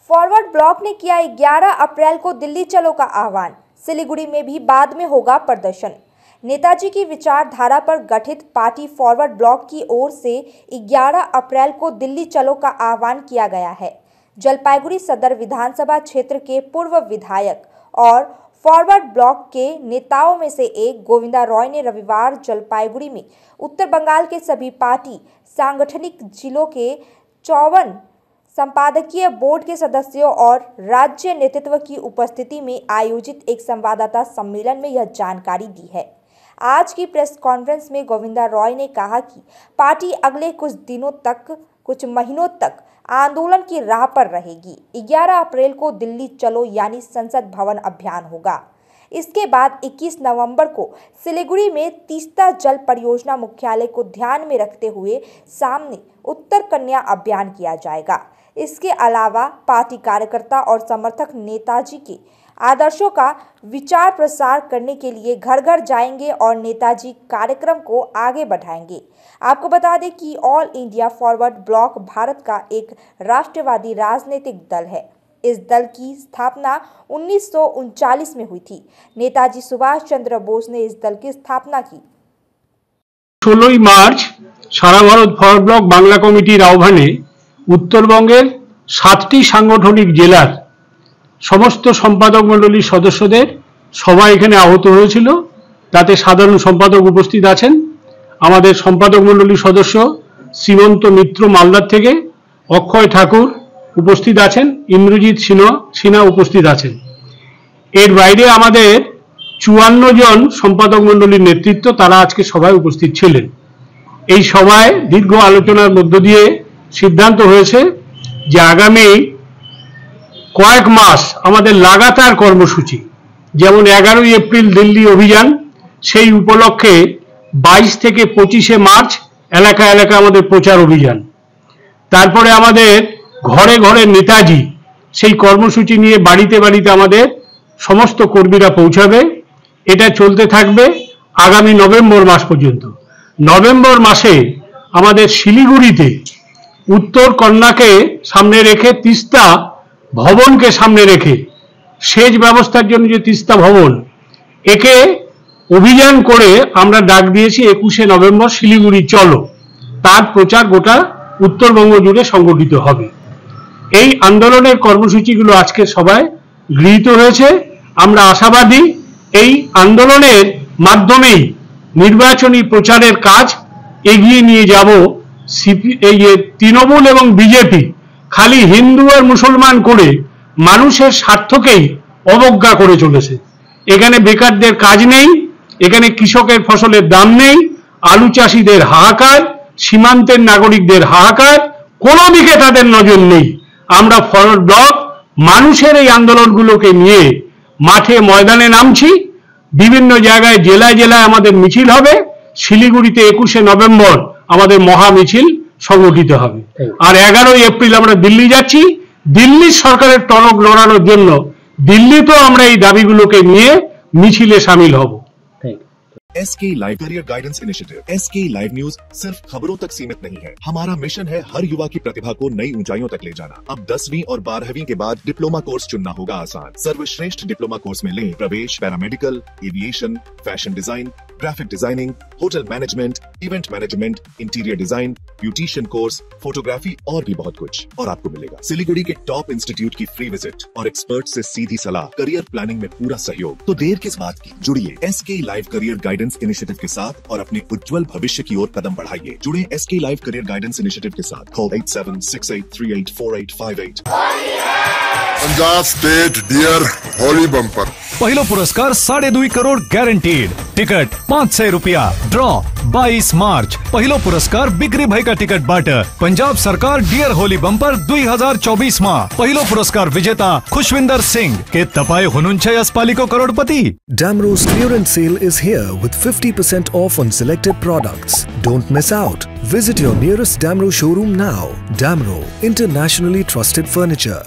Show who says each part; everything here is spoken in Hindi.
Speaker 1: फॉरवर्ड ब्लॉक ने किया 11 अप्रैल को दिल्ली चलो का आह्वान। सिलीगुड़ी में भी बाद में होगा प्रदर्शन। नेताजी की विचारधारा पर गठित पार्टी फॉरवर्ड ब्लॉक की ओर से 11 अप्रैल को दिल्ली चलो का आह्वान किया गया है। जलपाईगुड़ी सदर विधानसभा क्षेत्र के पूर्व विधायक और फॉरवर्ड ब्लॉक के नेताओं में से एक गोविंदा रॉय ने रविवार जलपाईगुड़ी में उत्तर बंगाल के सभी पार्टी सांगठनिक जिलों के 54 संपादकीय बोर्ड के सदस्यों और राज्य नेतृत्व की उपस्थिति में आयोजित एक संवाददाता सम्मेलन में यह जानकारी दी है। आज की प्रेस कॉन्फ्रेंस में गोविंदा रॉय ने कहा कि पार्टी अगले कुछ महीनों तक आंदोलन की राह पर रहेगी। 11 अप्रैल को दिल्ली चलो यानी संसद भवन अभियान होगा। इसके बाद 21 नवंबर को सिलीगुड़ी में तीस्ता जल परियोजना मुख्यालय को ध्यान में रखते हुए सामने उत्तर कन्या अभियान किया जाएगा। इसके अलावा पार्टी कार्यकर्ता और समर्थक नेताजी के आदर्शों का विचार प्रसार करने के लिए घर घर जाएंगे और नेताजी कार्यक्रम को आगे बढ़ाएंगे। आपको बता दें कि all India forward block Bharat का एक राष्ट्रवादी राजनीतिक दल है। इस दल की स्थापना 1939 में हुई थी। नेताजी सुभाष चंद्र बोस ने इस दल की स्थापना की।
Speaker 2: 16 मार्च सारा भारत फॉरवर्ड ब्लॉक बांग्ला कमिटिर आह्वाने उत्तरबंगेर 7टी सांगठनिक जिलार समस्त सम्पादक मंडलीर सदस्यদের সবাই এখানে আহত হয়েছিল। তাতে সাধারণ সম্পাদক উপস্থিত আছেন। আমাদের সম্পাদক মণ্ডলীর সদস্য শ্রীমন্ত মিত্র মালদার থেকে, অক্ষয় ঠাকুর উপস্থিত আছেন, ইন্দ্রজিৎ সিনহা উপস্থিত আছেন। এর বাইরে আমাদের 54 জন সম্পাদক মণ্ডলীর নেতৃত্ব তারা আজকে সভায় উপস্থিত ছিলেন। এই সভায় দীর্ঘ আলোচনার মধ্য দিয়ে সিদ্ধান্ত হয়েছে যে আগামী কয়েক মাস আমাদের লাগাতার কর্মসূচি, যেমন 11 এপ্রিল দিল্লি অভিযান, সেই উপলক্ষে 22 থেকে 25 মার্চ এলাকা এলাকা আমাদের প্রচার অভিযান। তারপরে আমাদের ঘরে ঘরে নেতাজি, সেই কর্মসূচি নিয়ে বাড়িতে বাড়িতে আমাদের সমস্ত কর্মীরা পৌঁছাবে। এটা চলতে থাকবে আগামী নভেম্বর মাস পর্যন্ত। নভেম্বর মাসে আমাদের শিলিগুড়িতে উত্তর কন্যাকে সামনে রেখে, তিস্তা ভবনকে সামনে রেখে, সেচ ব্যবস্থার জন্য যে তিস্তা ভবন, একে অভিযান করে আমরা ডাক দিয়েছি 21 নভেম্বর শিলিগুড়ি চলো। তার প্রচার গোটা উত্তরবঙ্গ জুড়ে সংগঠিত হবে। এই আন্দোলনের কর্মসূচিগুলো আজকে সবাই গৃহীত হয়েছে। আমরা আশাবাদী এই আন্দোলনের মাধ্যমেই নির্বাচনী প্রচারের কাজ এগিয়ে নিয়ে যাব। এই তৃণমূল এবং বিজেপি খালি হিন্দু আর মুসলমান করে মানুষের স্বার্থকেই অবজ্ঞা করে চলেছে। এখানে বেকারদের কাজ নেই, এখানে কৃষকের ফসলের দাম নেই, আলু চাষীদের হাহাকার, সীমান্তের নাগরিকদের হাহাকার, কোনো দিকে তাদের নজর নেই। আমরা ফরওয়ার্ড ব্লক মানুষের এই আন্দোলনগুলোকে নিয়ে মাঠে ময়দানে নামছি। বিভিন্ন জায়গায় জেলায় জেলায় আমাদের মিছিল হবে। শিলিগুড়িতে 21 নভেম্বর আমাদের মহা মিছিল সংগঠিত হবে। আর 11 এপ্রিল আমরা দিল্লি যাচ্ছি। দিল্লি সরকারের টনক নড়ানোর জন্য দিল্লিতেও আমরা এই দাবিগুলোকে নিয়ে মিছিলে শামিল হব।
Speaker 3: SK live career guidance initiative. SK live news सिर्फ खबरों तक सीमित नहीं है। हमारा मिशन है हर युवा की प्रतिभा को नई ऊंचाइयों तक ले जाना। अब 10वीं और 12वीं के बाद डिप्लोमा कोर्स चुनना होगा आसान। सर्वश्रेष्ठ डिप्लोमा कोर्स में लें प्रवेश paramedical, aviation, fashion design, graphic designing, hotel management, event management, interior design, beautician course, photography और भी बहुत कुछ। और आपको मिलेगा सिलीगुड़ी के टॉप इंस्टीट्यूट की फ्री विजिट और एक्सपर्ट से सीधी सलाह, करियर प्लानिंग में पूरा सहयोग। तो देर किस बात की, जुड़िए SK live career guidance initiative के साथ और अपने उज्जवल भविष्य की ओर कदम बढ़ाइए। जुड़े SK live career guidance initiative के साथ। Call 8768384858।
Speaker 4: Punjab state dear Holi bumper
Speaker 5: पहिलो पुरस्कार 2.5 करोड़ गैरंटीड। टिकट 500 रुपया। ड्रॉ 22 मार्च। पहिलो पुरस्कार बिक्री भएका टिकटबाट पंजाब सरकार डियर होली बम्पर 2024 मा पहिलो पुरस्कार विजेता खुशविंदर सिंह। के तपाई हुनुहुन्छ यसपालिको करोडपति?
Speaker 6: Damro's clearance sale is here with 50% off on selected products. Don't miss out. Visit your nearest Damro showroom now. Damro, internationally trusted furniture.